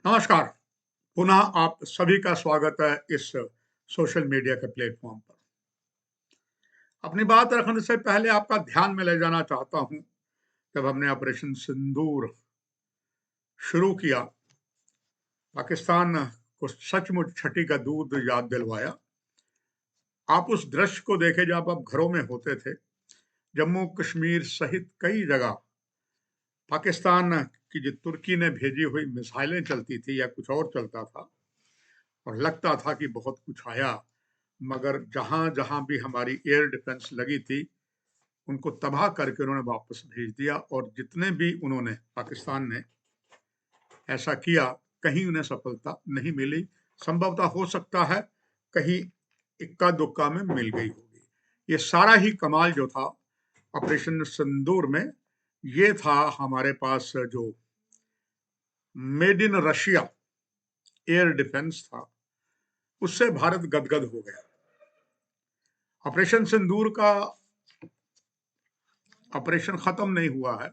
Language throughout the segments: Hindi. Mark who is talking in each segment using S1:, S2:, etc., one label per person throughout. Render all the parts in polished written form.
S1: नमस्कार। पुनः आप सभी का स्वागत है इस सोशल मीडिया के प्लेटफॉर्म पर। अपनी बात रखने से पहले आपका ध्यान में ले जाना चाहता हूं, जब हमने ऑपरेशन सिंदूर शुरू किया, पाकिस्तान को सचमुच छठी का दूध याद दिलवाया। आप उस दृश्य को देखे जब आप घरों में होते थे। जम्मू कश्मीर सहित कई जगह पाकिस्तान की जो तुर्की ने भेजी हुई मिसाइलें चलती थी या कुछ और चलता था, और लगता था कि बहुत कुछ आया, मगर जहां-जहां भी हमारी एयर डिफेंस लगी थी, उनको तबाह करके उन्होंने वापस भेज दिया। और जितने भी उन्होंने पाकिस्तान ने ऐसा किया, कहीं उन्हें सफलता नहीं मिली। संभवतः हो सकता है कहीं इक्का-दुक्का में मिल गई होगी। ये सारा ही कमाल जो था ऑपरेशन सिंदूर में, ये था हमारे पास जो made in Russia air defence था, उससे भारत गदगद हो गया। ऑपरेशन सिंदूर का ऑपरेशन खत्म नहीं हुआ है।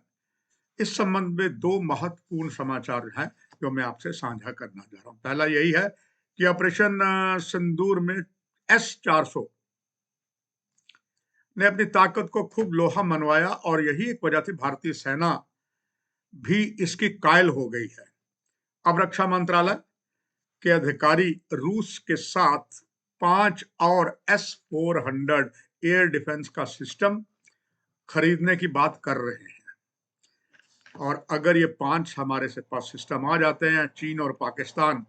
S1: इस संबंध में दो महत्वपूर्ण समाचार हैं जो मैं आपसे साझा करना चाह रहा हूं। पहला यही है कि ऑपरेशन सिंदूर में S-400 ने अपनी ताकत को खूब लोहा मनवाया, और यही एक वजह थी भारतीय सेना भी इसकी कायल हो गई है। अब रक्षा मंत्रालय के अधिकारी रूस के साथ 5 और S-400 एयर डिफेंस का सिस्टम खरीदने की बात कर रहे हैं। और अगर ये 5 हमारे से पास सिस्टम आ जाते हैं, चीन और पाकिस्तान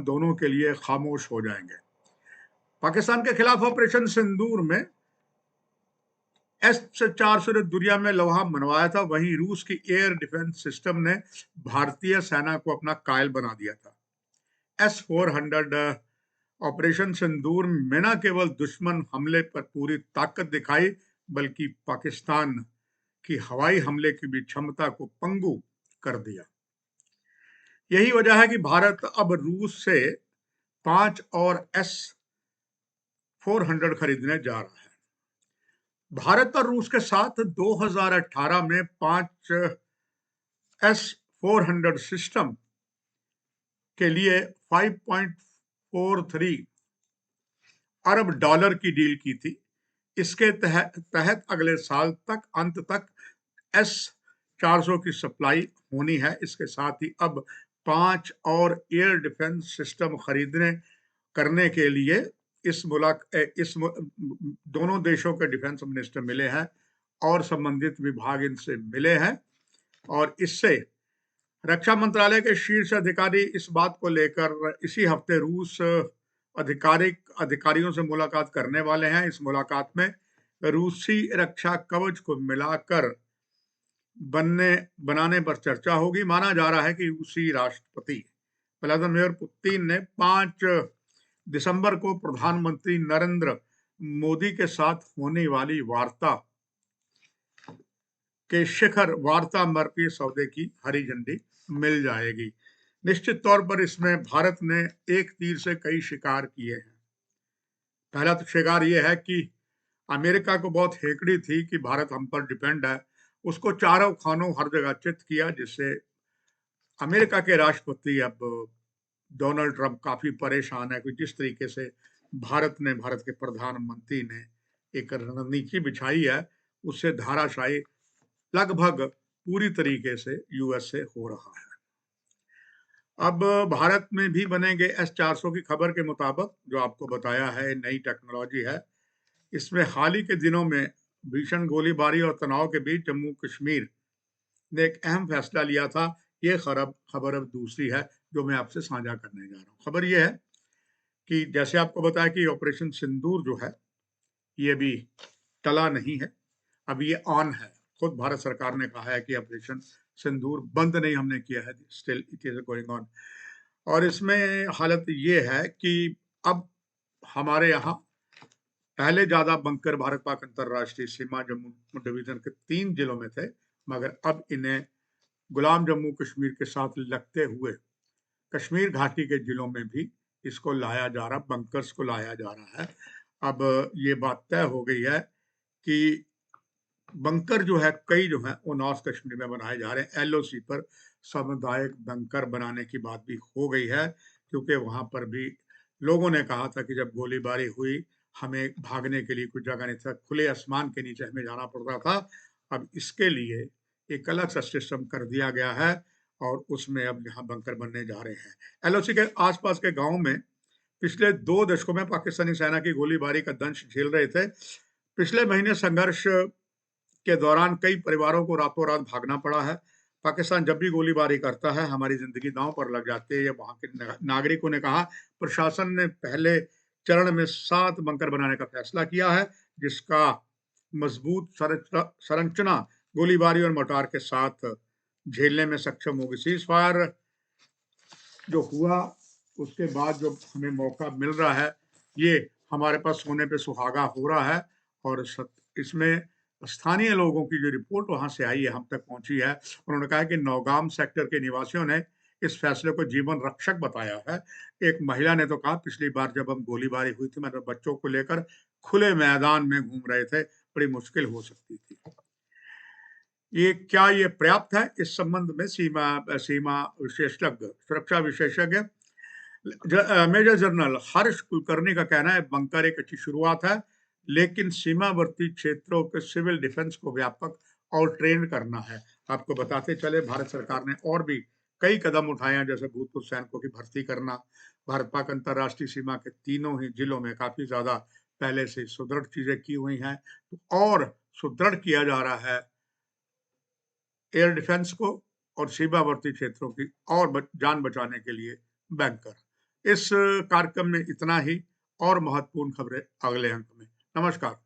S1: दोनों के लिए खामोश हो जाएंगे। पाकिस्तान के खिलाफ ऑपरेशन सिंदूर में S-400 ने दुनिया में लोहा मनवाया था, वहीं रूस की एयर डिफेंस सिस्टम ने भारतीय सेना को अपना कायल बना दिया था। S-400 ऑपरेशन सिंदूर में न केवल दुश्मन हमले पर पूरी ताकत दिखाई, बल्कि पाकिस्तान की हवाई हमले की भी क्षमता को पंगु कर दिया। यही वजह है कि भारत अब रूस से 5 और S-400 खरीदने जा रहा है। भारत और रूस के साथ 2018 में 5 S-400 सिस्टम के लिए 5.43 अरब डॉलर की डील की थी। इसके तहत अगले साल तक अंत तक S-400 की सप्लाई होनी है। इसके साथ ही अब 5 और एयर डिफेंस सिस्टम खरीदने करने के लिए दोनों देशों के डिफेंस मिनिस्टर मिले हैं और संबंधित विभाग इनसे मिले हैं। और इससे रक्षा मंत्रालय के शीर्ष अधिकारी इस बात को लेकर इसी हफ्ते रूस अधिकारियों से मुलाकात करने वाले हैं। इस मुलाकात में रूसी रक्षा कवच को मिलाकर बनाने पर चर्चा होगी। माना जा रहा है कि रूसी राष्ट्रपति व्लादिमीर पुतिन ने 5 दिसंबर को प्रधानमंत्री नरेंद्र मोदी के साथ होने वाली वार्ता के शिखर वार्ता पर सौदे की हरी झंडी मिल जाएगी। निश्चित तौर पर इसमें भारत ने एक तीर से कई शिकार किए हैं। पहला तो शिकार यह है कि अमेरिका को बहुत हेकड़ी थी कि भारत हम पर डिपेंड है। उसको चारों खानों हर जगह चित किया, जिससे अमेरिका के राष्ट्रपति अब डोनाल्ड ट्रंप काफी परेशान है कि जिस तरीके से भारत के प्रधानमंत्री ने एक रणनीति बिछाई है, उससे धाराशायी लगभग पूरी तरीके से यूएस से हो रहा है। अब भारत में भी बनेंगे S-400 की खबर के मुताबिक, जो आपको बताया है नई टेक्नोलॉजी है। इसमें हाल ही के दिनों में भीषण गोलीबारी और तनाव के बीच जम्मू कश्मीर ने एक अहम फैसला लिया था। ये खबर अब दूसरी है जो मैं आपसे साझा करने जा रहा हूँ। खबर ये है कि जैसे आपको बताया कि ऑपरेशन सिंदूर जो है, ये भी टला नहीं है, अब ये ऑन है। खुद भारत सरकार ने कहा है कि ऑपरेशन सिंदूर बंद नहीं हमने किया है, still it is going on. और इसमें हालत ये है कि अब हमारे यहाँ पहले ज्यादा बंकर भारत पाक अंतरराष्ट्रीय सीमा जम्मू डिवीजन के 3 जिलों में थे, मगर अब इन्हें गुलाम जम्मू कश्मीर के साथ लगते हुए कश्मीर घाटी के जिलों में भी इसको लाया जा रहा, बंकर्स को लाया जा रहा है। अब ये बात तय हो गई है कि बंकर जो है कई जो है वो नॉर्थ कश्मीर में बनाए जा रहे हैं। एलओसी पर सामुदायिक बंकर बनाने की बात भी हो गई है, क्योंकि वहां पर भी लोगों ने कहा था कि जब गोलीबारी हुई हमें भागने के लिए कुछ जगह नहीं था, खुले आसमान के नीचे हमें जाना पड़ता था। अब इसके लिए एक अलग सा सिस्टम कर दिया गया है और उसमें अब यहाँ बंकर बनने जा रहे हैं। एलओसी के आसपास के गांव में पिछले 2 दशकों में पाकिस्तानी सेना की गोलीबारी का दंश झेल रहे थे। पिछले महीने संघर्ष के दौरान कई परिवारों को रातों रात भागना पड़ा है। पाकिस्तान जब भी गोलीबारी करता है, हमारी ज़िंदगी दाँव पर लग जाती है, ये वहाँ के नागरिकों ने कहा। प्रशासन ने पहले चरण में 7 बंकर बनाने का फैसला किया है, जिसका मजबूत संरचना गोलीबारी और मोर्टार के साथ झेलने में सक्षम होगी। सीज़ फायर जो हुआ उसके बाद जो हमें मौका मिल रहा है, ये हमारे पास सोने पे सुहागा हो रहा है और इसमें स्थानीय लोगों की जो रिपोर्ट वहां से आई है, हम तक पहुंची है। उन्होंने कहा कि नौगाम सेक्टर के निवासियों ने इस फैसले को जीवन रक्षक बताया है। एक महिला ने तो कहा, पिछली बार जब हम गोलीबारी हुई थी, मैं तो बच्चों को लेकर खुले मैदान में घूम रहे थे, बड़ी मुश्किल हो सकती थी। ये पर्याप्त है? इस संबंध में सीमा विशेषज्ञ, सुरक्षा विशेषज्ञ मेजर जनरल हर्ष कुलकर्णी का कहना है, बंकर एक अच्छी शुरुआत है, लेकिन सीमावर्ती क्षेत्रों के सिविल डिफेंस को व्यापक और ट्रेन करना है। आपको बताते चले, भारत सरकार ने और भी कई कदम उठाए हैं, जैसे भूतपूर्व सैनिकों की भर्ती करना। भारत पाक अंतर्राष्ट्रीय सीमा के तीनों ही जिलों में काफी ज्यादा पहले से सुदृढ़ चीजें की हुई हैं, तो और सुदृढ़ किया जा रहा है एयर डिफेंस को और सीमावर्ती क्षेत्रों की और जान बचाने के लिए बैंकर। इस कार्यक्रम में इतना ही, और महत्वपूर्ण खबरें अगले अंक में। नमस्कार।